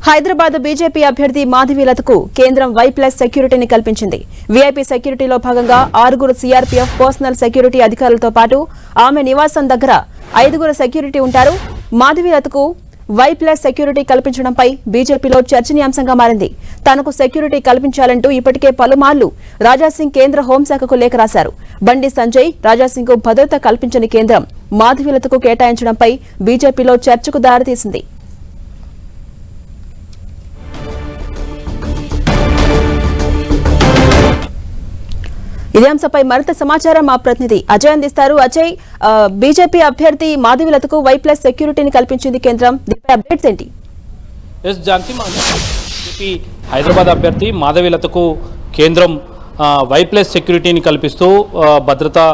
Hyderabad BJP అభ్యర్థి మాధవీలతకు కేంద్రం Y+ సెక్యూరిటీని కల్పించింది. వీఐపీ సెక్యూరిటీలో భాగంగా 6 CRPF పర్సనల్ సెక్యూరిటీ అధికారులతో పాటు ఆమె నివాసం దగ్గర 5 సెక్యూరిటీ ఉంటారు. మాధవీలతకు Y+ సెక్యూరిటీ కల్పించడంపై బీజేపీలో చర్చనీయాంశంగా మారింది. తనకు సెక్యూరిటీ కల్పించాలంటూ ఇప్పటికే పలుమార్లు రాజాసింగ్ కేంద్ర హోంశాఖకు లేఖ రాశారు. బండి సంజయ్, రాజాసింగ్ కు భద్రత కల్పించని కేంద్రం మాధవీలతకు కేటాయించడంపై బీజేపీలో చర్చకు దారితీసింది. ఇదే అంశంపై మరింత సమాచారం మా ప్రతినిధి అజయ్ అందిస్తారు. అజయ్, బీజేపీ అభ్యర్థి మాధవీలతకు Y+ సెక్యూరిటీని కల్పించింది కేంద్రం, దీనిపై అప్డేట్స్ ఏంటి? బీజేపీ హైదరాబాద్ అభ్యర్థి మాధవీలతకు కేంద్రం Y+ సెక్యూరిటీని కల్పిస్తూ భద్రతా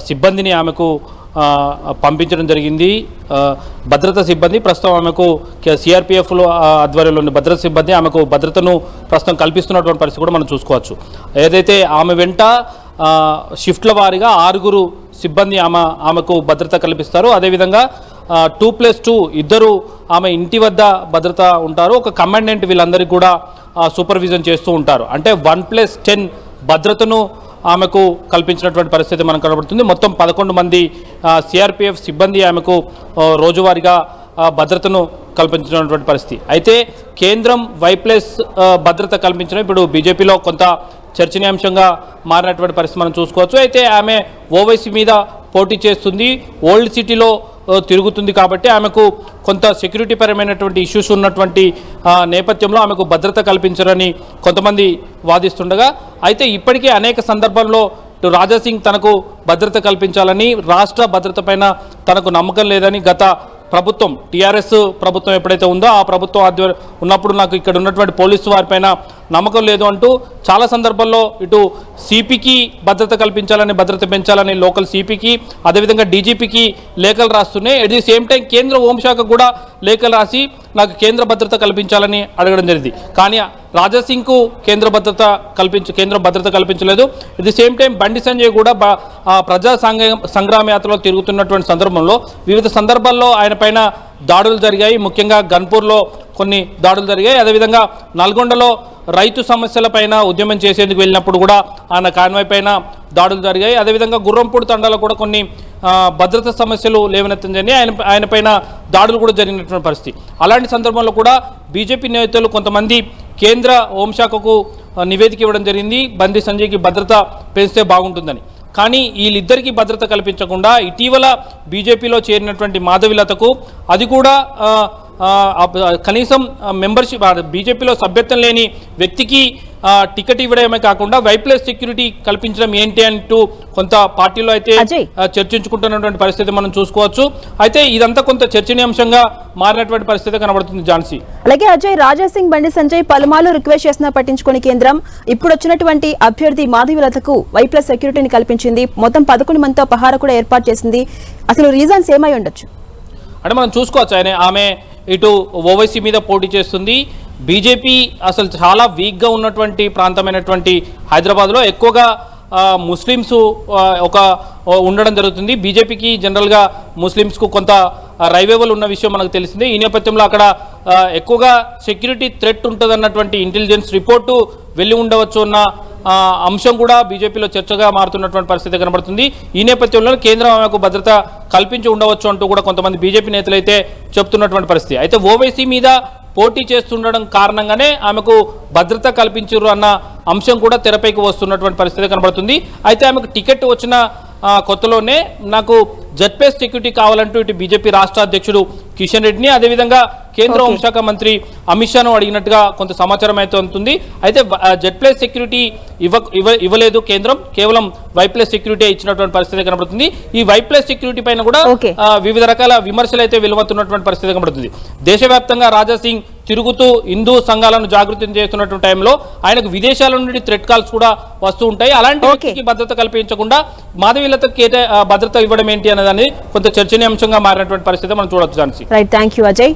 సిబ్బందిని ఆమెకు పంపించడం జరిగింది. భద్రతా సిబ్బంది ప్రస్తుతం ఆమెకు సిఆర్పిఎఫ్లో ఆధ్వర్యంలోని భద్రతా సిబ్బంది ఆమెకు భద్రతను ప్రస్తుతం కల్పిస్తున్నటువంటి పరిస్థితి కూడా మనం చూసుకోవచ్చు. ఏదైతే ఆమె వెంట షిఫ్ట్ల వారీగా 6 సిబ్బంది ఆమెకు భద్రత కల్పిస్తారు. అదేవిధంగా 2+2 ఇద్దరు ఆమె ఇంటి వద్ద భద్రత ఉంటారు. ఒక కమాండెంట్ వీళ్ళందరికీ కూడా సూపర్విజన్ చేస్తూ ఉంటారు. అంటే 1+10 భద్రతను ఆమెకు కల్పించినటువంటి పరిస్థితి మనకు కనబడుతుంది. మొత్తం 11 మంది సిఆర్పిఎఫ్ సిబ్బంది ఆమెకు రోజువారీగా భద్రతను కల్పించినటువంటి పరిస్థితి. అయితే కేంద్రం Y+ భద్రత కల్పించడం ఇప్పుడు బీజేపీలో కొంత చర్చనీయాంశంగా మారినటువంటి పరిస్థితి మనం చూసుకోవచ్చు. అయితే ఆమె ఓవైసీ మీద పోటీ చేస్తుంది, ఓల్డ్ సిటీలో తిరుగుతుంది కాబట్టి ఆమెకు కొంత సెక్యూరిటీ పరమైనటువంటి ఇష్యూస్ ఉన్నటువంటి నేపథ్యంలో ఆమెకు భద్రత కల్పించరని కొంతమంది వాదిస్తుండగా, అయితే ఇప్పటికే అనేక సందర్భాల్లో రాజాసింగ్ తనకు భద్రత కల్పించాలని, రాష్ట్ర భద్రత పైన తనకు నమ్మకం లేదని గత ప్రభుత్వం టీఆర్ఎస్ ప్రభుత్వం ఎప్పుడైతే ఉందో ఆ ప్రభుత్వం ఆధ్వర్యం ఉన్నప్పుడు నాకు ఇక్కడ ఉన్నటువంటి పోలీసు వారిపైన నమ్మకం లేదు అంటూ చాలా సందర్భాల్లో ఇటు సిపికి భద్రత కల్పించాలని, భద్రత పెంచాలని లోకల్ సిపికి, అదేవిధంగా డీజీపీకి లేఖలు రాస్తున్నాయి. ఎట్ ది సేమ్ టైం కేంద్ర హోంశాఖ కూడా లేఖలు రాసి నాకు కేంద్ర భద్రత కల్పించాలని అడగడం జరిగింది. కానీ రాజాసింగ్కు కేంద్ర భద్రత కల్పించలేదు. At the same time Bandi Sanjay కూడా ప్రజా సంగ్రామ యాత్రలో తిరుగుతున్నటువంటి సందర్భంలో వివిధ సందర్భాల్లో ఆయన పైన దాడులు జరిగాయి. ముఖ్యంగా గన్పూర్లో కొన్ని దాడులు జరిగాయి. అదేవిధంగా నల్గొండలో రైతు సమస్యలపైన ఉద్యమం చేసేందుకు వెళ్ళినప్పుడు కూడా ఆయన కాన్వాయ్ పైన దాడులు జరిగాయి. అదేవిధంగా గుర్రంపూడి తండాలో కూడా కొన్ని భద్రతా సమస్యలు లేవనెత్తిందని ఆయన పైన దాడులు కూడా జరిగినటువంటి పరిస్థితి. అలాంటి సందర్భంలో కూడా బీజేపీ నేతలు కొంతమంది కేంద్ర హోంశాఖకు నివేదిక ఇవ్వడం జరిగింది, బండి సంజయ్కి భద్రత పెంచితే బాగుంటుందని. కానీ వీళ్ళిద్దరికీ భద్రత కల్పించకుండా ఇటీవల బీజేపీలో చేరినటువంటి మాధవీలతకు అది కూడా కనీసం మెంబర్షిప్ బీజేపీలో సభ్యత్వం లేని వ్యక్తికి టికెట్ ఇవ్వడమే కాకుండా Y+ సెక్యూరిటీ కల్పించడం ఏంటి అంటూ కొంత పార్టీలో అయితే చర్చించుకుంటున్నటువంటి పరిస్థితి మనం చూసుకోవచ్చు. అయితే ఇదంతా కొంత చర్చనీయాంశంగా మారినటువంటి పరిస్థితి కనబడుతుంది ఝాన్సీ. అలాగే అజయ్, రాజాసింగ్, బండి సంజయ్ పలుమార్లు రిక్వెస్ట్ చేసినా పట్టించుకుని కేంద్రం ఇప్పుడు వచ్చినటువంటి అభ్యర్థి మాధవీలతకు Y+ సెక్యూరిటీని కల్పించింది. మొత్తం 11 మందితో పహార కూడా ఏర్పాటు చేసింది. అసలు రీజన్స్ ఏమై ఉండొచ్చు అంటే మనం చూసుకోవచ్చు. ఆమె ఇటు ఓవైసీ మీద పోటీ చేస్తుంది. బీజేపీ అసలు చాలా వీక్గా ఉన్నటువంటి ప్రాంతమైనటువంటి హైదరాబాద్లో ఎక్కువగా ముస్లిమ్స్ ఉండడం జరుగుతుంది. బీజేపీకి జనరల్గా ముస్లిమ్స్కు కొంత రైవేవల్ ఉన్న విషయం మనకు తెలిసిందే. ఈ నేపథ్యంలో అక్కడ ఎక్కువగా సెక్యూరిటీ థ్రెట్ ఉంటుందన్నటువంటి ఇంటెలిజెన్స్ రిపోర్టు వెళ్ళి ఉండవచ్చు అన్న అంశం కూడా బీజేపీలో చర్చగా మారుతున్నటువంటి పరిస్థితి కనబడుతుంది. ఈ నేపథ్యంలో కేంద్రం ఆమెకు భద్రత కల్పించి ఉండవచ్చు అంటూ కూడా కొంతమంది బీజేపీ నేతలు అయితే చెప్తున్నటువంటి పరిస్థితి. అయితే ఓవైసీ మీద పోటీ చేస్తుండడం కారణంగానే ఆమెకు భద్రత కల్పించారు అన్న అంశం కూడా తెరపైకి వస్తున్నటువంటి పరిస్థితి కనబడుతుంది. అయితే ఆమెకు టికెట్ వచ్చిన కొత్తలోనే నాకు Z+ సెక్యూరిటీ కావాలంటూ ఇటు బీజేపీ రాష్ట్ర అధ్యక్షుడు కిషన్ రెడ్డిని, అదేవిధంగా కేంద్ర హోంశాఖ మంత్రి అమిత్ షాను అడిగినట్టుగా కొంత సమాచారం అయితే ఉంటుంది. అయితే Z+ సెక్యూరిటీ ఇవ్వలేదు కేంద్రం, కేవలం Y+ సెక్యూరిటీ ఇచ్చినటువంటి పరిస్థితి కనబడుతుంది. ఈ Y+ సెక్యూరిటీ పైన కూడా వివిధ రకాల విమర్శలు అయితే వెలువడుతున్నటువంటి పరిస్థితి కనబడుతుంది. దేశవ్యాప్తంగా రాజాసింగ్ తిరుగుతూ హిందూ సంఘాలను జాగృతం చేస్తున్నటువంటి టైంలో ఆయనకు విదేశాల నుండి థ్రెట్ కాల్స్ కూడా వస్తూ ఉంటాయి. అలాంటి వ్యక్తికి భద్రత కల్పించకుండా మాధవీలతకు భద్రత ఇవ్వడం ఏంటి అనేదాన్ని కొంత చర్చనీయాంశంగా మారినటువంటి పరిస్థితి మనం చూడొచ్చు. Right, thank you Ajay.